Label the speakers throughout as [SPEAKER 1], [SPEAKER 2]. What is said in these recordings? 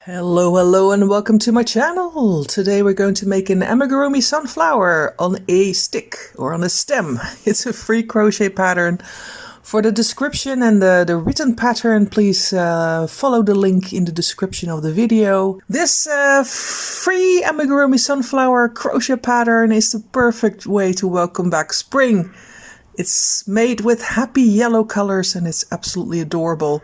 [SPEAKER 1] Hello and welcome to my channel. Today we're going to make an Amigurumi sunflower on a stick or on a stem. It's a free crochet pattern. For the description and the written pattern, please follow the link in the description of the video. This free Amigurumi sunflower crochet pattern is the perfect way to welcome back spring. It's made with happy yellow colors and it's absolutely adorable.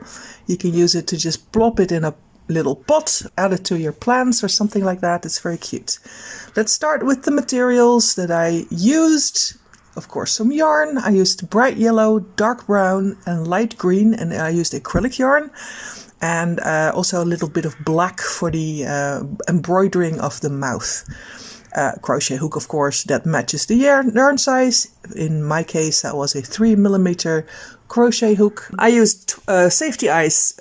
[SPEAKER 1] You can use it to just plop it in a little pot, add it to your plants or something like that. It's very cute. Let's start with the materials that I used. Of course, some yarn. I used bright yellow, dark brown and light green, and I used acrylic yarn, and also a little bit of black for the embroidering of the mouth. Crochet hook, of course, that matches the yarn size. In my case, that was a 3mm crochet hook. I used safety eyes,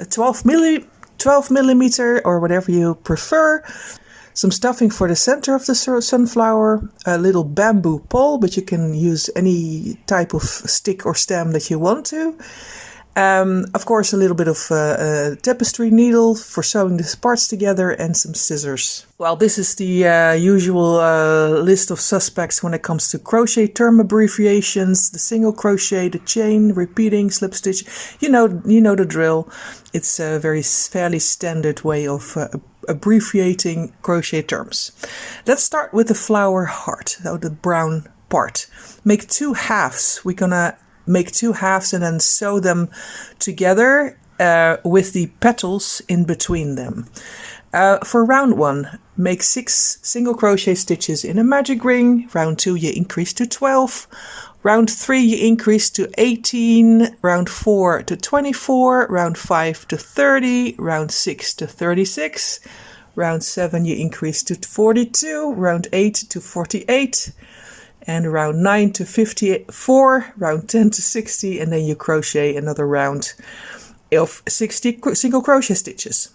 [SPEAKER 1] 12 millimeter or whatever you prefer. Some stuffing for the center of the sunflower, a little bamboo pole, but you can use any type of stick or stem that you want to. Of course, a little bit of tapestry needle for sewing the parts together, and some scissors. Well, this is the usual list of suspects when it comes to crochet term abbreviations: the single crochet, the chain, repeating, slip stitch. You know the drill. It's a fairly standard way of abbreviating crochet terms. Let's start with the flower heart, the brown part. Make two halves. We're gonna make two halves and then sew them together with the petals in between them. For round 1, make 6 single crochet stitches in a magic ring. Round 2 you increase to 12. Round 3 you increase to 18. Round 4 to 24. Round 5 to 30. Round 6 to 36. Round 7 you increase to 42. Round 8 to 48. And round 9 to 54, round 10 to 60, and then you crochet another round of 60 single crochet stitches.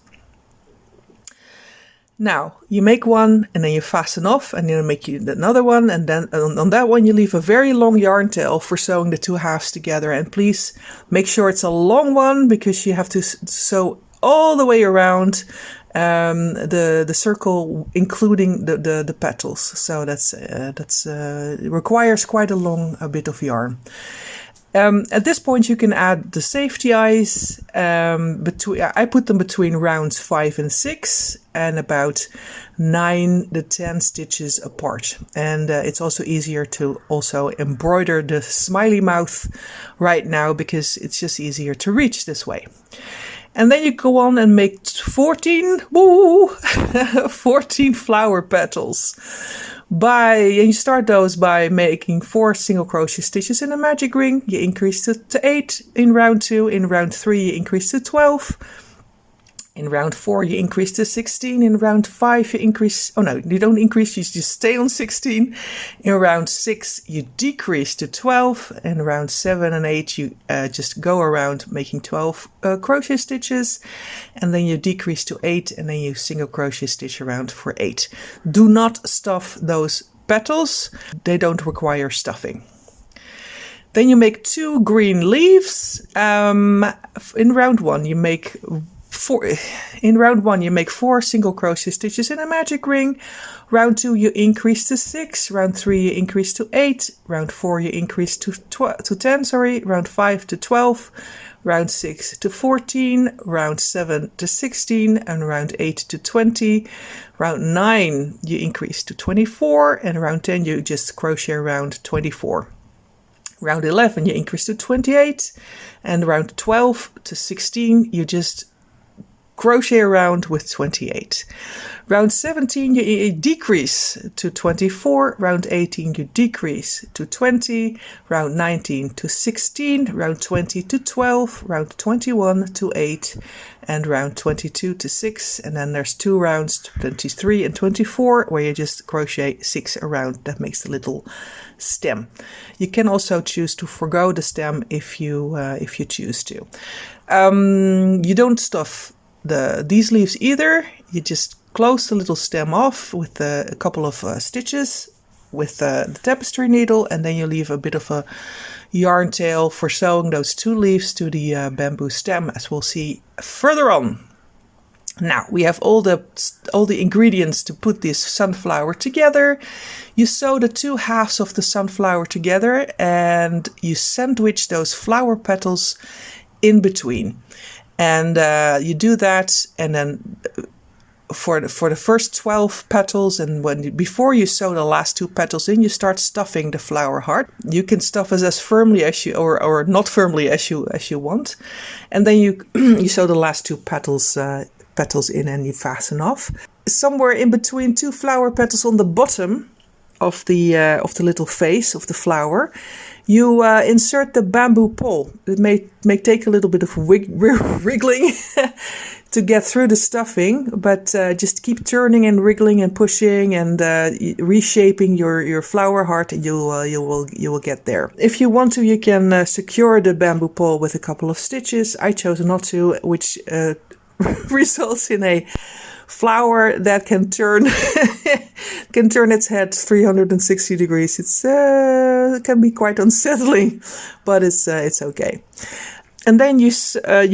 [SPEAKER 1] Now you make one and then you fasten off, and then make another one, and then on that one you leave a very long yarn tail for sewing the two halves together. And please make sure it's a long one, because you have to sew all the way around the circle, including the petals. So it requires quite a bit of yarn. At this point you can add the safety eyes. I put them between rounds 5 and 6 and about 9 to 10 stitches apart. And it's also easier to also embroider the smiley mouth right now, because it's just easier to reach this way. And then you go on and make 14 flower petals. And you start those by making 4 single crochet stitches in a magic ring. You increase to 8 in round 2. In round 3 you increase to 12. In round 4 you increase to 16. In round 5 you increase, oh no, you don't increase, you just stay on 16. In round 6 you decrease to 12. In round 7 and 8 you just go around making 12 crochet stitches, and then you decrease to 8, and then you single crochet stitch around for 8. Do not stuff those petals, they don't require stuffing. Then you make 2 green leaves. In round 1 you make 4 single crochet stitches in a magic ring. Round 2 you increase to 6. Round 3 you increase to 8. Round 4 you increase to 10. Round 5 to 12. Round 6 to 14. Round 7 to 16. And round 8 to 20. Round 9 you increase to 24. And round 10 you just crochet around 24. Round 11 you increase to 28. And round 12 to 16 you just crochet around with 28. Round 17 you decrease to 24. Round 18 you decrease to 20. Round 19 to 16. Round 20 to 12. Round 21 to 8. And round 22 to 6. And then there's 2 rounds, 23 and 24, where you just crochet 6 around. That makes the little stem. You can also choose to forgo the stem if you choose to. You don't stuff these leaves either. You just close the little stem off with a couple of stitches with the tapestry needle, and then you leave a bit of a yarn tail for sewing those 2 leaves to the bamboo stem, as we'll see further on. Now we have all the ingredients to put this sunflower together. You sew the two halves of the sunflower together and you sandwich those flower petals in between. And you do that, and then for the first 12 petals, and before you sew the last 2 petals in, you start stuffing the flower heart. You can stuff it as firmly as you or not firmly as you want, and then you you sew the last 2 petals in and you fasten off. Somewhere in between 2 flower petals on the bottom of the little face of the flower, you insert the bamboo pole. It may take a little bit of wriggling to get through the stuffing, but just keep turning and wriggling and pushing and reshaping your flower heart, and you will get there. If you want to, you can secure the bamboo pole with a couple of stitches. I chose not to, which results in a flower that can turn its head 360 degrees. It can be quite unsettling, but it's okay. And then you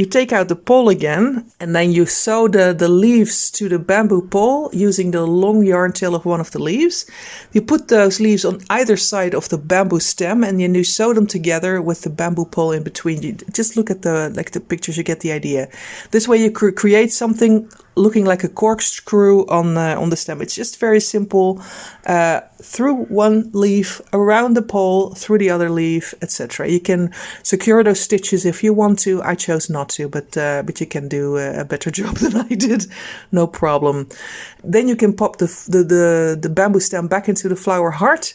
[SPEAKER 1] take out the pole again, and then you sew the leaves to the bamboo pole using the long yarn tail of one of the leaves. You put those leaves on either side of the bamboo stem, and then you sew them together with the bamboo pole in between. You just look at the pictures, you get the idea. This way you create something looking like a corkscrew on the stem. It's just very simple. Through one leaf, around the pole, through the other leaf, etc. You can secure those stitches if you want to. I chose not to, but you can do a better job than I did. No problem. Then you can pop the bamboo stem back into the flower heart,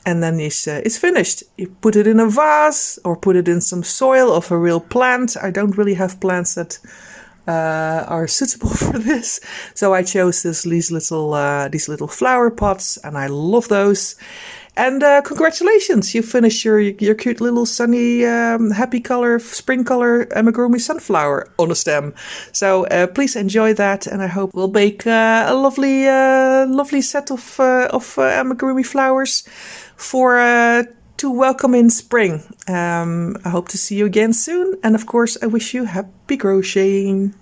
[SPEAKER 1] and then it's finished. You put it in a vase or put it in some soil of a real plant. I don't really have plants that are suitable for this, so I chose these little flower pots, and I love those. And congratulations, you finished your cute little sunny happy color spring color amigurumi sunflower on a stem. So please enjoy that, and I hope we'll bake a lovely set of amigurumi flowers to welcome in spring. I hope to see you again soon, and of course I wish you happy crocheting.